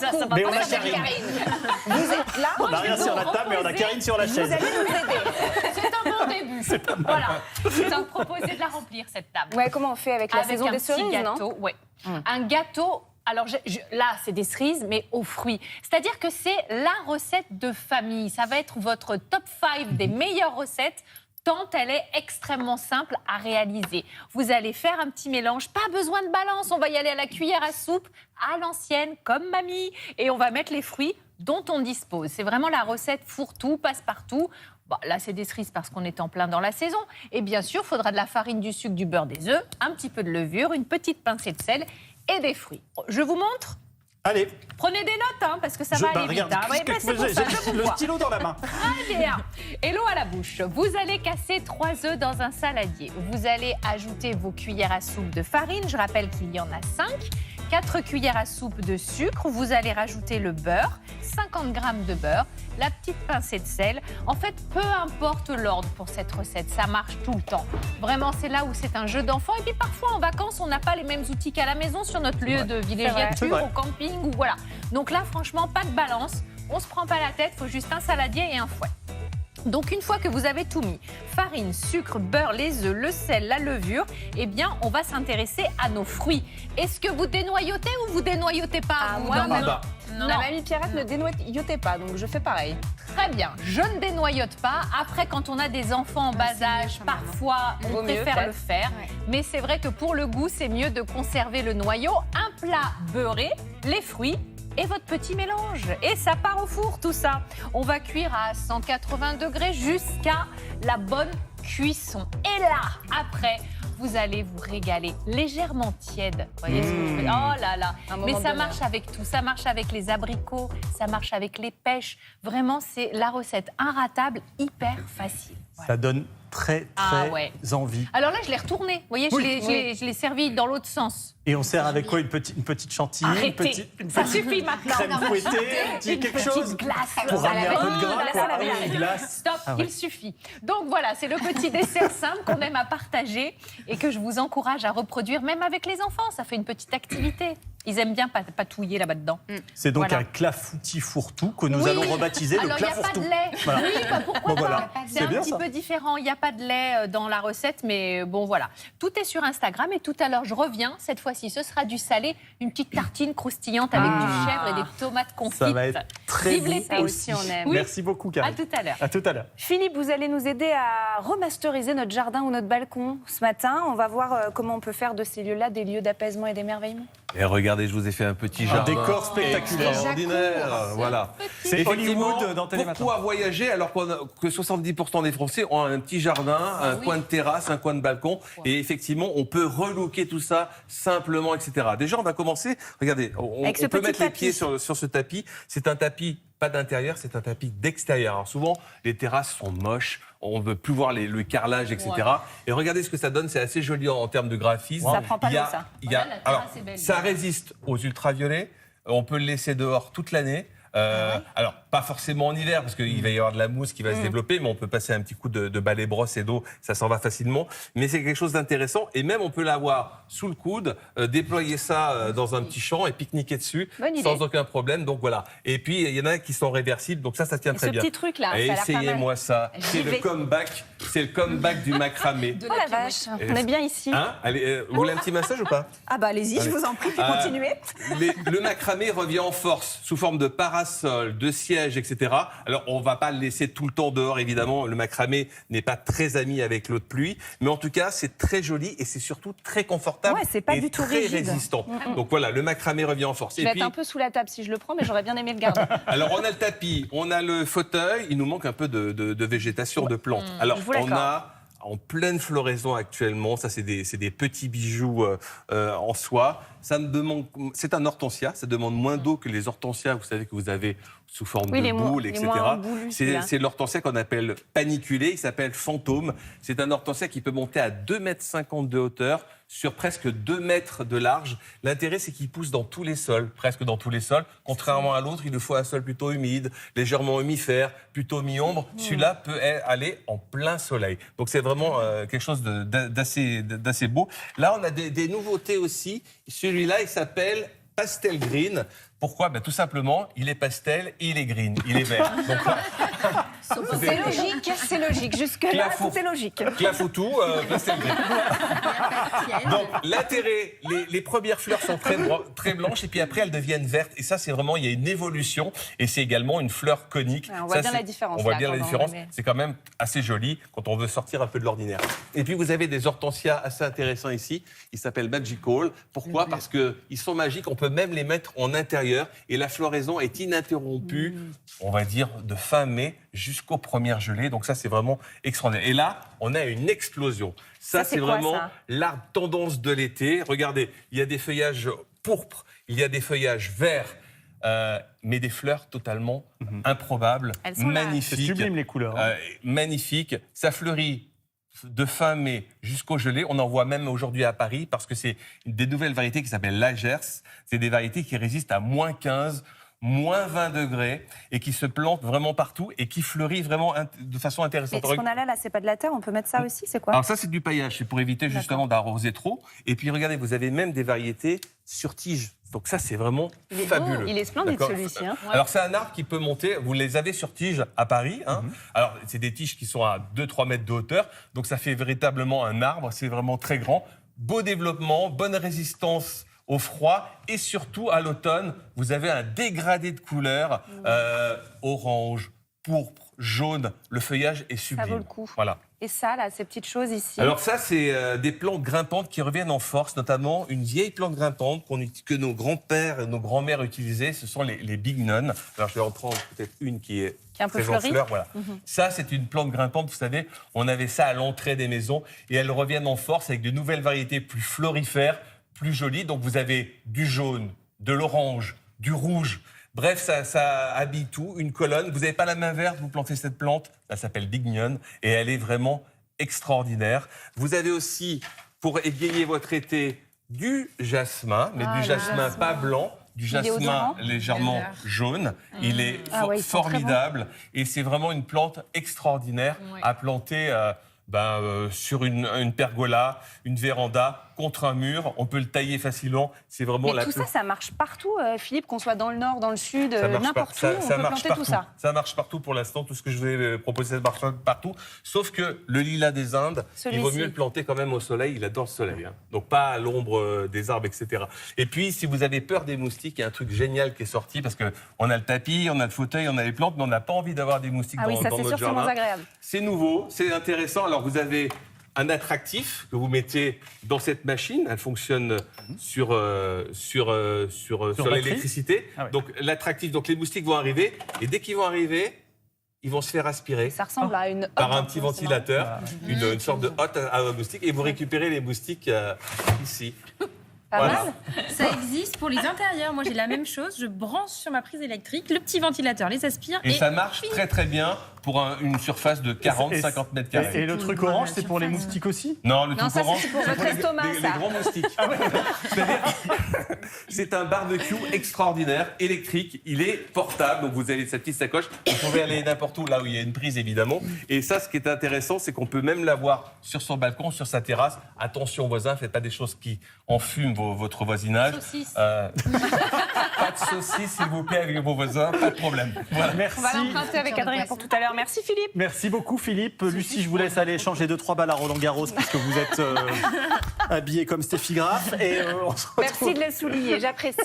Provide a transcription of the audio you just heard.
Ça va Mais pas on a avec Karine. Vous êtes là. On n'a rien sur la table, mais on a Karine sur la Vous chaise. allez nous aider. C'est un bon début. Voilà. Je vais vous proposer de la remplir, cette table. Ouais, comment on fait avec la saison un des petit cerises, gâteau, ouais. Un gâteau. Alors là, c'est des cerises, mais aux fruits. C'est-à-dire que c'est la recette de famille. Ça va être votre top 5 des meilleures recettes, tant elle est extrêmement simple à réaliser. Vous allez faire un petit mélange, pas besoin de balance, on va y aller à la cuillère à soupe, à l'ancienne, comme mamie, et on va mettre les fruits dont on dispose. C'est vraiment la recette fourre-tout, passe-partout. Bon, là, c'est des cerises parce qu'on est en plein dans la saison. Et bien sûr, il faudra de la farine, du sucre, du beurre, des œufs, un petit peu de levure, une petite pincée de sel et des fruits. Je vous montre. Allez. Prenez des notes, hein, parce que ça va aller vite. Regarde, Hein. Ouais, ben, c'est pour ça, je vous le vois. stylo dans la main. Très bien. Et l'eau à la bouche. Vous allez casser 3 œufs dans un saladier. Vous allez ajouter vos cuillères à soupe de farine. Je rappelle qu'il y en a 5. 4 cuillères à soupe de sucre. Vous allez rajouter le beurre, 50 g de beurre, la petite pincée de sel. En fait, peu importe l'ordre pour cette recette, ça marche tout le temps. Vraiment, c'est là où c'est un jeu d'enfant. Et puis parfois, en vacances, on n'a pas les mêmes outils qu'à la maison sur notre lieu de villégiature, au camping ou voilà. Donc là, franchement, pas de balance. On se prend pas la tête, il faut juste un saladier et un fouet. Donc une fois que vous avez tout mis, farine, sucre, beurre, les œufs, le sel, la levure, eh bien on va s'intéresser à nos fruits. Est-ce que vous dénoyautez ou vous dénoyautez pas vous, moi, dans non. bah. Non. La mamie Pierrette ne dénoyautez pas, donc je fais pareil. Très bien, je ne dénoyote pas. Après, quand on a des enfants en bas âge, parfois on Vaut mieux, préfère le peut-être. faire. Ouais. Mais c'est vrai que pour le goût, c'est mieux de conserver le noyau. Un plat beurré, les fruits et votre petit mélange. Et ça part au four, tout ça. On va cuire à 180 degrés jusqu'à la bonne cuisson. Et là, après, vous allez vous régaler légèrement tiède. Vous voyez ce que je veux dire ? Oh là là. Un moment Mais de ça bonheur. marche avec tout. Ça marche avec les abricots, ça marche avec les pêches. Vraiment, c'est la recette inratable, hyper facile. Voilà. Ça donne très ouais. envie. Alors là, je l'ai retourné. Vous voyez, Oui. je l'ai servi dans l'autre sens. Et on sert avec quoi? Une petite chantilly, Arrêtez, ça suffit maintenant. crème fouettée, un petit Une quelque petite chose glace. pour ramener un peu de Oh, gras. la quoi. salade. Ah oui, une glace. Stop, Ah ouais. il suffit. Donc voilà, c'est le petit dessert simple qu'on aime à partager et que je vous encourage à reproduire, même avec les enfants. Ça fait une petite activité. Ils aiment bien patouiller là-bas dedans. C'est donc Voilà. un clafoutis fourre-tout que nous Oui. allons rebaptiser le Alors, il n'y a pas clafourtou. de lait. Voilà. Oui, bah, pourquoi Bon, pas voilà. C'est C'est un bien, petit ça. peu différent. Il n'y a pas de lait dans la recette, mais bon, voilà. Tout est sur Instagram et tout à l'heure, je reviens. Cette fois-ci, ce sera du salé, une petite tartine croustillante avec du chèvre et des tomates confites. Ça va être très Vive bon l'été. aussi. on aime. Oui. Merci beaucoup, À Karine. tout à l'heure. À tout à l'heure. Philippe, vous allez nous aider à remasteriser notre jardin ou notre balcon ce matin. On va voir comment on peut faire de ces lieux-là des lieux d'apaisement et d'émerveillement. Et regardez, je vous ai fait un petit Un jardin. décor spectaculaire. Extraordinaire, voilà. C'est Effectivement, Hollywood dans Télématin. Pourquoi voyager alors que 70% des Français ont un petit jardin, un coin de terrasse, un coin de balcon, et effectivement, on peut relooker tout ça simplement, etc. Déjà, on va commencer. Regardez, on Avec ce peut petit mettre les tapis. pieds sur ce tapis. C'est un tapis pas d'intérieur, c'est un tapis d'extérieur. Alors souvent, les terrasses sont moches, on veut plus voir le carrelage, etc. Ouais. Et regardez ce que ça donne, c'est assez joli en termes de graphisme. Ça prend pas Il y a- l'eau, ça. il y a- Voilà, la alors, terrasse est belle. ça résiste aux ultraviolets. On peut le laisser dehors toute l'année. Alors, pas forcément en hiver, parce qu'il va y avoir de la mousse qui va se développer, mais on peut passer un petit coup de balai brosse et d'eau, ça s'en va facilement. Mais c'est quelque chose d'intéressant, et même on peut l'avoir sous le coude, déployer ça dans un petit champ et pique-niquer dessus, Bonne idée. sans aucun problème. Donc voilà. Et puis, il y en a qui sont réversibles, donc ça tient Et très ce bien. petit truc-là, ça a l'air pas mal. Essayez-moi ça. C'est J'y le vais. comeback du macramé. De Oh la vache, on est bien ici. Hein Allez, vous voulez un petit massage ou pas? Ah bah allez-y, je vous en prie, puis Ah, continuez. Le macramé revient en force sous forme de parasol, de siège, etc. Alors, on va pas le laisser tout le temps dehors, évidemment. Le macramé n'est pas très ami avec l'eau de pluie. Mais en tout cas, c'est très joli et c'est surtout très confortable. Ouais, c'est pas et du tout très rigide. résistant. Donc voilà, le macramé revient en force. Je vais être un peu sous la table si je le prends, mais j'aurais bien aimé le garder. Alors, on a le tapis, on a le fauteuil, il nous manque un peu de végétation, de plantes. Alors, je vous on l'accorde. a en pleine floraison actuellement, ça c'est des petits bijoux en soie. C'est un hortensia, ça demande moins d'eau que les hortensias, vous savez, que vous avez sous forme Oui, de les boule, les etc. moins boulus, celui-là. C'est l'hortensia qu'on appelle paniculé, il s'appelle fantôme. C'est un hortensia qui peut monter à 2,50 m de hauteur, sur presque 2 mètres de large. L'intérêt, c'est qu'il pousse dans tous les sols, presque dans tous les sols. Contrairement à l'autre, il nous faut un sol plutôt humide, légèrement humifère, plutôt mi-ombre. Celui-là peut aller en plein soleil. Donc c'est vraiment quelque chose d'assez beau. Là, on a des nouveautés aussi. Celui-là, il s'appelle Pastel Green. Pourquoi? Tout simplement, il est pastel et il est green, il est vert. Donc là, C'est logique, c'est logique. Jusque-là, Clafou. tout est logique. Clafoutou, pastel green. Donc l'intérêt, les premières fleurs sont très blanches et puis après elles deviennent vertes. Et ça, c'est vraiment, il y a une évolution et c'est également une fleur conique. Ouais, on voit Ça, bien c'est- la différence, On voit là, bien la quand on différence. remet. C'est quand même assez joli quand on veut sortir un peu de l'ordinaire. Et puis vous avez des hortensias assez intéressants ici. Ils s'appellent Magical. Pourquoi? Parce qu'ils sont magiques. On peut même les mettre en intérieur et la floraison est ininterrompue, on va dire, de fin mai jusqu'aux premières gelées. Donc ça, c'est vraiment extraordinaire. Et là, on a une explosion. Ça, Ça, c'est c'est quoi, vraiment ça l'arbre tendance de l'été. Regardez, il y a des feuillages pourpres, il y a des feuillages verts, mais des fleurs totalement improbables, Elles sont là. C'est magnifiques. sublime les couleurs. hein. Magnifique. Ça fleurit de fin mai jusqu'au gelé. On en voit même aujourd'hui à Paris parce que c'est des nouvelles variétés qui s'appellent Lagers. C'est des variétés qui résistent à moins 15, moins 20 degrés et qui se plantent vraiment partout et qui fleurissent vraiment de façon Mais intéressante. ce qu'on a là, c'est pas de la terre, on peut mettre ça aussi, c'est quoi? Alors ça, c'est du paillage, c'est pour éviter justement d'arroser trop. Et puis regardez, vous avez même des variétés sur tige. Donc ça, c'est vraiment Il est fabuleux. beau, il est splendide, D'accord. celui-ci, hein. Alors c'est un arbre qui peut monter, vous les avez sur tige à Paris. Hein. Alors c'est des tiges qui sont à 2-3 mètres de hauteur. Donc ça fait véritablement un arbre, c'est vraiment très grand. Beau développement, bonne résistance au froid et surtout à l'automne, vous avez un dégradé de couleurs orange, pourpre, jaune. Le feuillage est sublime. vaut le coup. Voilà. Et ça, là, ces petites choses ici. Alors ça, c'est des plantes grimpantes qui reviennent en force, notamment une vieille plante grimpante que nos grands-pères et nos grands-mères utilisaient, ce sont les bignones. Alors je vais en prendre peut-être une qui est Qui est un peu très en fleurie. fleurs, voilà. Ça, c'est une plante grimpante, vous savez, on avait ça à l'entrée des maisons et elles reviennent en force avec de nouvelles variétés plus florifères, plus jolies. Donc vous avez du jaune, de l'orange, du rouge. Bref, ça habille tout, une colonne. Vous n'avez pas la main verte, vous plantez cette plante, elle s'appelle bignone et elle est vraiment extraordinaire. Vous avez aussi, pour égayer votre été, du jasmin, mais du jasmin pas blanc, du est jasmin odorant. légèrement jaune. Il est Ah ouais, ils sont très formidable et c'est vraiment une plante extraordinaire Ouais. à planter sur une pergola, une véranda, contre un mur. On peut le tailler facilement. C'est vraiment Mais tout ça, ça marche partout, Philippe, qu'on soit dans le nord, dans le sud, ça marche n'importe où, pas- on ça peut marche planter partout. tout ça. Ça marche partout pour l'instant. Tout ce que je vous ai proposé, ça marche partout. Sauf que le lilas des Indes, il vaut Celui-ci. mieux le planter quand même au soleil. Il adore le soleil. Hein. Donc pas à l'ombre des arbres, etc. Et puis, si vous avez peur des moustiques, il y a un truc génial qui est sorti parce qu'on a le tapis, on a le fauteuil, on a les plantes, mais on n'a pas envie d'avoir des moustiques Ah oui, dans ça c'est notre sûr, c'est jardin. moins agréable. C'est nouveau, c'est intéressant. Alors, vous avez un attractif que vous mettez dans cette machine. Elle fonctionne sur batterie l'électricité. Ah ouais. Donc, l'attractif, donc les moustiques vont arriver. Et dès qu'ils vont arriver, ils vont se faire aspirer Ça ressemble à une par hotte, un petit peu, c'est ventilateur, une sorte de hotte à moustiques. Et vous récupérez les moustiques ici. marrant. Pas Voilà. mal. Ça existe pour les intérieurs. Moi, j'ai la même chose. Je branche sur ma prise électrique, le petit ventilateur les aspire. Et ça marche très très bien pour une surface de 40-50 mètres carrés. Et le truc Tout, orange, la c'est pour les surface. moustiques aussi? Non, le Non, truc ça, orange, c'est pour votre les- estomac, les ça. grands moustiques. C'est-à-dire, c'est un barbecue extraordinaire, électrique. Il est portable, donc vous avez cette petite sacoche. Vous pouvez aller n'importe où, là où il y a une prise, évidemment. Et ça, ce qui est intéressant, c'est qu'on peut même l'avoir sur son balcon, sur sa terrasse. Attention, voisins, faites pas des choses qui enfument votre voisinage. Saucisse. Pas de saucisse, s'il vous plaît, avec vos voisins, pas de problème. Voilà. Merci. On va l'emprunter avec Adrien pour tout à l'heure. Merci Philippe. Merci beaucoup Philippe. Lucie, je vous laisse aller échanger 2-3 balles à Roland Garros puisque vous êtes habillé comme Steffi Graf. Et on se retrouve Merci de le souligner, j'apprécie.